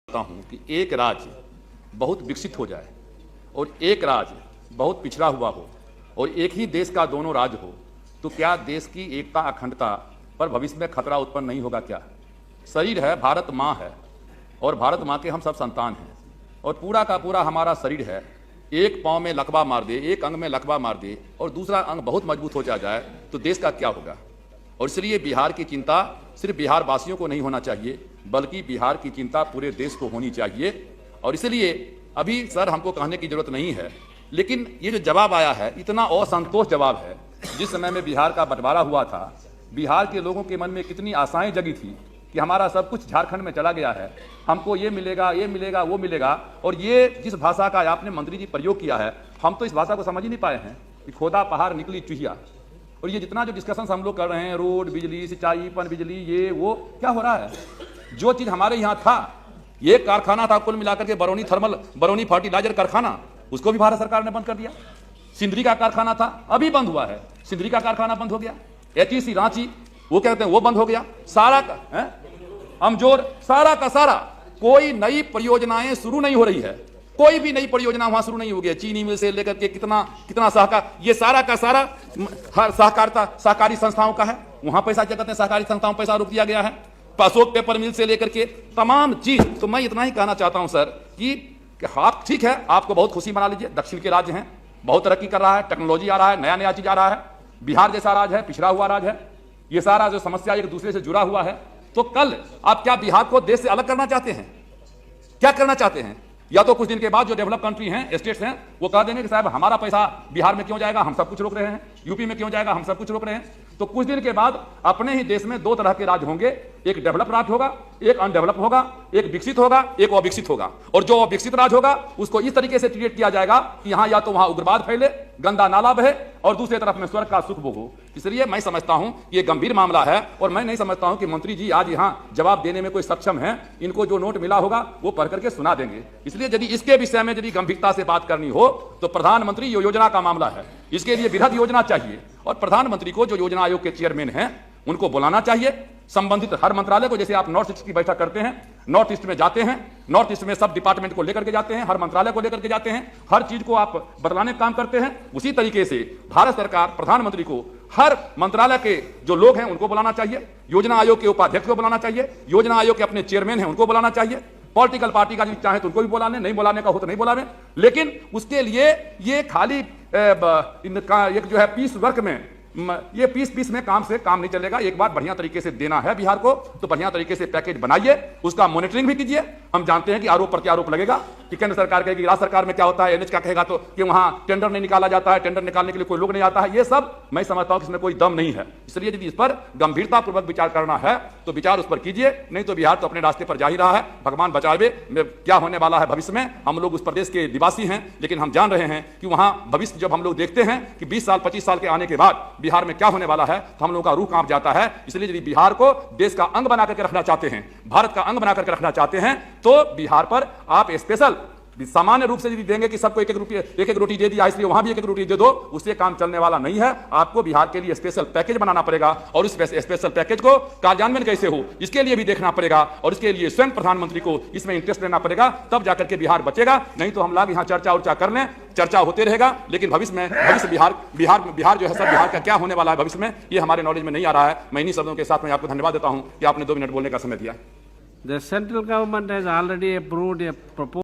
हूं कि एक राज्य बहुत विकसित हो जाए और एक राज्य बहुत पिछड़ा हुआ हो और एक ही देश का दोनों राज्य हो तो क्या देश की एकता अखंडता पर भविष्य में खतरा उत्पन्न नहीं होगा? क्या शरीर है, भारत माँ है और भारत माँ के हम सब संतान हैं और पूरा का पूरा हमारा शरीर है। एक पाँव में लकवा मार दे, एक अंग में लकवा मार दे और दूसरा अंग बहुत मजबूत हो जाए तो देश का क्या होगा? और इसलिए बिहार की चिंता सिर्फ बिहार वासियों को नहीं होना चाहिए बल्कि बिहार की चिंता पूरे देश को होनी चाहिए। और इसलिए अभी सर हमको कहने की जरूरत नहीं है, लेकिन ये जो जवाब आया है इतना असंतोष जवाब है। जिस समय में बिहार का बंटवारा हुआ था, बिहार के लोगों के मन में कितनी आशाएं जगी थी कि हमारा सब कुछ झारखंड में चला गया है, हमको ये मिलेगा वो मिलेगा। और ये जिस भाषा का आपने मंत्री जी प्रयोग किया है, हम तो इस भाषा को समझ ही नहीं पाए हैं कि खोदा पहाड़ निकली चुहिया। और ये जितना जो डिस्कशन हम लोग कर रहे हैं, रोड, बिजली, सिंचाई, पन बिजली, ये वो क्या हो रहा है? जो चीज हमारे यहाँ था, ये कारखाना था कुल मिलाकर के बरौनी फर्टिलाइजर कारखाना, उसको भी भारत सरकार ने बंद कर दिया। सिंदरी का कारखाना था, अभी बंद हुआ है, सिंदरी का कारखाना बंद हो गया। एचईसी रांची वो कहते हैं वो बंद हो गया। सारा का अमजोर, सारा का सारा कोई नई परियोजनाएं शुरू नहीं हो रही है, कोई भी नई परियोजना वहां शुरू नहीं हो गया। चीनी मिल से लेकर के कितना सहकार, ये सारा का सारा हर सहकारी संस्थाओं का है, वहां पैसा क्या कहते हैं, सहकारी संस्थाओं पैसा रोक दिया गया है। अशोक पेपर मिल से लेकर के तमाम चीज। तो मैं इतना ही कहना चाहता हूं सर कि आप ठीक है, आपको बहुत खुशी मना लीजिए, दक्षिण के राज्य हैं, बहुत तरक्की कर रहा है, टेक्नोलॉजी आ रहा है, नया चीज आ रहा है। बिहार जैसा राज्य है, पिछड़ा हुआ राज्य है, ये सारा जो समस्या एक दूसरे से जुड़ा हुआ है। तो कल आप क्या बिहार को देश से अलग करना चाहते हैं? क्या करना चाहते हैं? या तो कुछ दिन के बाद जो डेवलप कंट्री हैं, स्टेट्स हैं, वो कह देंगे कि साहब हमारा पैसा बिहार में क्यों जाएगा, हम सब कुछ रोक रहे हैं, यूपी में क्यों जाएगा, हम सब कुछ रोक रहे हैं। तो कुछ दिन के बाद अपने ही देश में दो तरह के राज्य होंगे, एक डेवलप राज्य होगा, एक अनडेवलप होगा, एक विकसित होगा, एक अविकसित होगा। और जो अविकसित राज्य होगा उसको इस तरीके से ट्रीट किया जाएगा कि यहाँ या तो वहां उग्रवाद फैले, गंदा नाला बहे और दूसरी तरफ में स्वर्ग का सुख भोग हो। इसलिए मैं समझता हूं ये गंभीर मामला है और मैं नहीं समझता हूं कि मंत्री जी आज यहाँ जवाब देने में कोई सक्षम है। इनको जो नोट मिला होगा वो पढ़ करके सुना देंगे। इसलिए यदि इसके विषय में यदि गंभीरता से बात करनी हो तो प्रधानमंत्री योजना का मामला है, इसके लिए वृहद योजना चाहिए और प्रधानमंत्री को जो योजना आयोग के चेयरमैन हैं उनको बुलाना चाहिए, संबंधित हर मंत्रालय को। जैसे आप नॉर्थ ईस्ट की बैठक करते हैं, नॉर्थ ईस्ट में जाते हैं, नॉर्थ ईस्ट में सब डिपार्टमेंट को लेकर के जाते हैं, हर मंत्रालय को लेकर के जाते हैं, हर चीज को आप बदलाने का काम करते हैं। उसी तरीके से भारत सरकार प्रधानमंत्री को हर मंत्रालय के जो लोग हैं उनको बुलाना चाहिए, योजना आयोग के उपाध्यक्ष को बुलाना चाहिए, योजना आयोग के अपने चेयरमैन हैं उनको बुलाना चाहिए, पॉलिटिकल पार्टी का चाहे तो उनको भी बुलाने, नहीं बुलाने का हो तो नहीं बुलाने। लेकिन उसके लिए ये खाली एक जो है पीस वर्क में, ये पीस में काम नहीं चलेगा। एक बार बढ़िया तरीके से देना है बिहार को तो बढ़िया तरीके से पैकेज बनाइए, उसका मॉनिटरिंग भी कीजिए। हम जानते हैं कि आरोप प्रत्यारोप लगेगा कि केंद्र सरकार कहेगी, राज्य सरकार में क्या होता है, एनएच का कहेगा तो कि वहां टेंडर नहीं निकाला जाता है, टेंडर निकालने के लिए कोई लोग नहीं आता है। ये सब मैं समझता हूं कि इसमें कोई दम नहीं है। इसलिए यदि इस पर गंभीरतापूर्वक विचार करना है तो विचार उस पर कीजिए, नहीं तो बिहार तो अपने रास्ते पर जा ही रहा है। भगवान बचावे क्या होने वाला है भविष्य में। हम लोग उस प्रदेश के निवासी हैं, लेकिन हम जान रहे हैं कि वहां भविष्य जब हम लोग देखते हैं कि 20 साल 25 साल के आने के बाद बिहार में क्या होने वाला है तो हम लोगों का रूह कांप जाता है। इसलिए यदि बिहार को देश का अंग बना करके रखना चाहते हैं, भारत का अंग बना करके रखना चाहते हैं, तो बिहार पर आप स्पेशल सामान्य रूप से यदि देंगे कि सबको एक एक रोटी दे दिया इसलिए वहां भी एक रोटी दे दो, उससे काम चलने वाला नहीं है। आपको बिहार के लिए स्पेशल पैकेज बनाना पड़ेगा और उस स्पेशल पैकेज को कार्यान्वयन कैसे हो इसके लिए भी देखना पड़ेगा और इसके लिए स्वयं प्रधानमंत्री को इसमें इंटरेस्ट लेना पड़ेगा, तब जाकर के बिहार बचेगा। नहीं तो हम लोग यहाँ चर्चा कर लें, चर्चा होते रहेगा, लेकिन भविष्य बिहार जो है सब बिहार का क्या होने वाला है भविष्य में, ये हमारे नॉलेज में नहीं आ रहा है। मैं इन्हीं शब्दों के साथ मैं आपको धन्यवाद देता हूं कि आपने 2 मिनट बोलने का समय दिया। The central government has already approved a proposal